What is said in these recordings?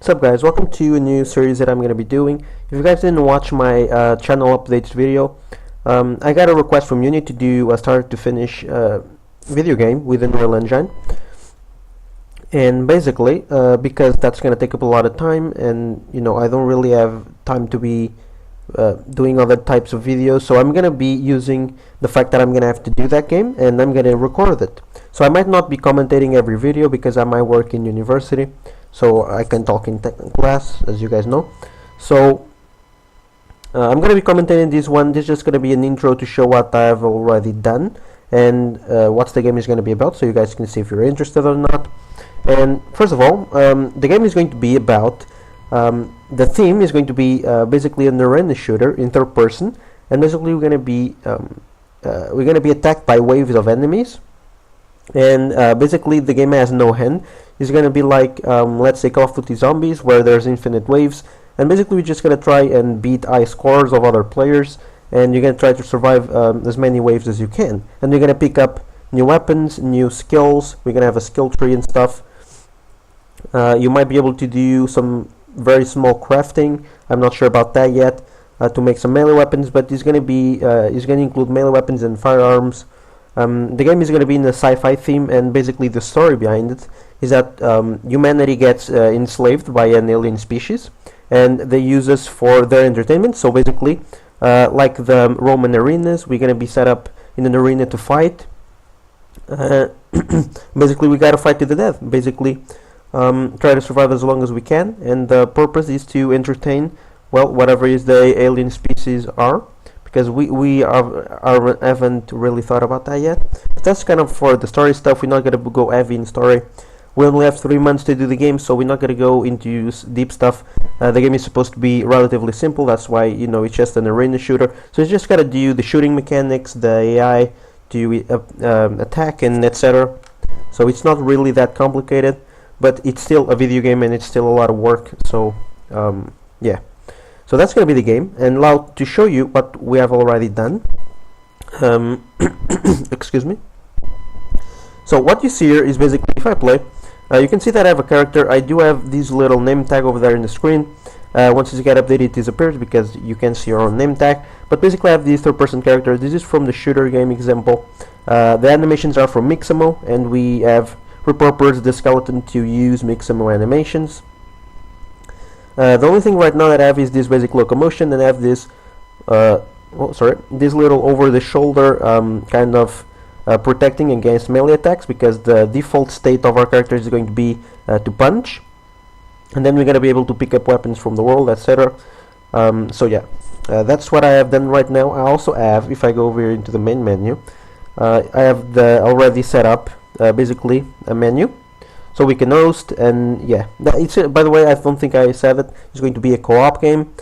What's up guys, welcome to a new series that I'm going to be doing. If you guys didn't watch my channel updates video, I got a request from Uni to do a start to finish video game with Unreal Engine. And basically, because that's going to take up a lot of time and I don't really have time to be doing other types of videos, so I'm going to be using the fact that I'm going to have to do that game and I'm going to record it. So I might not be commentating every video because I might work in university, so I can talk in class, as you guys know. So I'm going to be commentating this one. This is just going to be an intro to show what I've already done and what the game is going to be about, so you guys can see if you're interested or not. And first of all, the game is going to be about the theme is going to be basically an arena shooter in third person, and basically we're going to be attacked by waves of enemies. And basically the game has no end. It's going to be like let's say Call of Duty Zombies, where there's infinite waves, and basically we're just going to try and beat high scores of other players, and you're going to try to survive as many waves as you can. And you're going to pick up new weapons, new skills. We're going to have a skill tree and stuff. You might be able to do some very small crafting. I'm not sure about that yet, to make some melee weapons, but it's going to include melee weapons and firearms. The game is going to be in a sci-fi theme, and basically the story behind it is that humanity gets enslaved by an alien species, and they use us for their entertainment. So basically, like the Roman arenas, we're going to be set up in an arena to fight. Basically, we got to fight to the death. Basically, try to survive as long as we can, and the purpose is to entertain, well, whatever is the alien species are. Because we haven't really thought about that yet. But that's kind of for the story stuff. We're not going to go heavy in story. We only have 3 months to do the game, so we're not going to go into deep stuff. The game is supposed to be relatively simple. That's why it's just an arena shooter. So you just got to do the shooting mechanics, the AI to attack, and etc. So it's not really that complicated, but it's still a video game and it's still a lot of work. So yeah. So that's going to be the game, and now to show you what we have already done. Excuse me. So what you see here is basically, if I play, you can see that I have a character. I do have this little name tag over there in the screen. Once you get updated, it disappears because you can see your own name tag. But basically I have this third-person character. This is from the shooter game example. The animations are from Mixamo, and we have repurposed the skeleton to use Mixamo animations. The only thing right now that I have is this basic locomotion, and I have this this little over-the-shoulder kind of protecting against melee attacks, because the default state of our character is going to be to punch, and then we're going to be able to pick up weapons from the world, etc. So yeah, that's what I have done right now. I also have, if I go over here into the main menu, I have the already set up basically a menu. So we can host, and yeah, by the way, I don't think I said it, it's going to be a co-op game.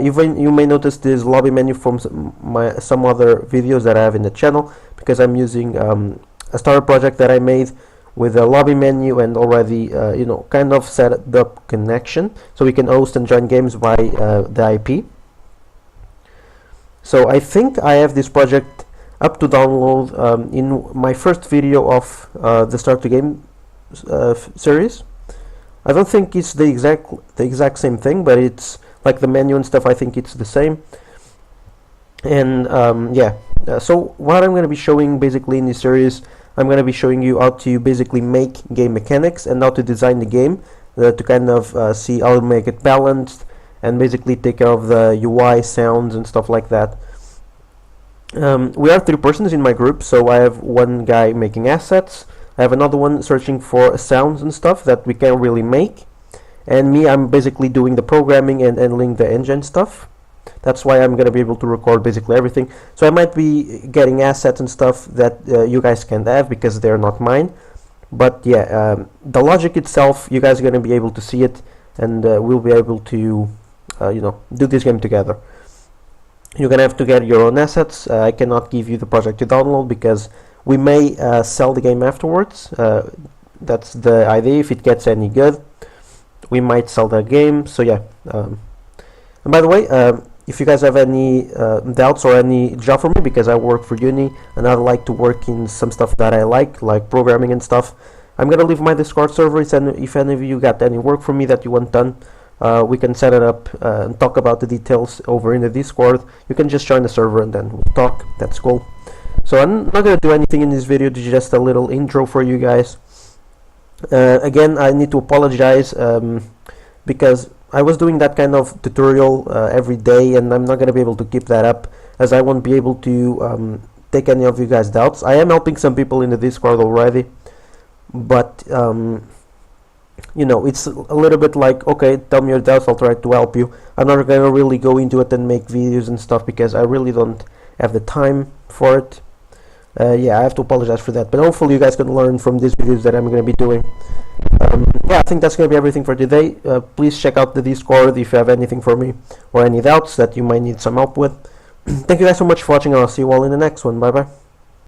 Even you may notice this lobby menu from some other videos that I have in the channel, because I'm using a starter project that I made with a lobby menu and already kind of set up connection, so we can host and join games by the IP. So I think I have this project up to download in my first video of the Start to Game series. I don't think it's the exact same thing, but it's like the menu and stuff. I think it's the same. And yeah, so what I'm going to be showing basically in this series, I'm going to be showing you how to basically make game mechanics and how to design the game to kind of see how to make it balanced and basically take care of the UI, sounds and stuff like that. We are 3 persons in my group, so I have one guy making assets, I have another one searching for sounds and stuff that we can't really make, and me, I'm basically doing the programming and handling the engine stuff. That's why I'm going to be able to record basically everything. So I might be getting assets and stuff that you guys can't have because they're not mine. But yeah, the logic itself, you guys are going to be able to see it, and we'll be able to do this game together. You're going to have to get your own assets. I cannot give you the project to download because we may sell the game afterwards. That's the idea. If it gets any good, we might sell that game. So yeah. And by the way, if you guys have any doubts or any job for me, because I work for uni and I like to work in some stuff that I like programming and stuff, I'm gonna leave my Discord servers, and if any of you got any work for me that you want done, we can set it up and talk about the details over in the Discord. You can just join the server and then we'll talk. That's cool. So I'm not gonna do anything in this video, just a little intro for you guys. Again, I need to apologize because I was doing that kind of tutorial every day, and I'm not gonna be able to keep that up, as I won't be able to take any of you guys' doubts. I am helping some people in the Discord already, but you know, it's a little bit like, okay, tell me your doubts, I'll try to help you. I'm not gonna really go into it and make videos and stuff because I really don't have the time for it. Yeah, I have to apologize for that, but hopefully you guys can learn from these videos that I'm going to be doing. Yeah, I think that's going to be everything for today. Please check out the Discord if you have anything for me or any doubts that you might need some help with. Thank you guys so much for watching, and I'll see you all in the next one. Bye bye.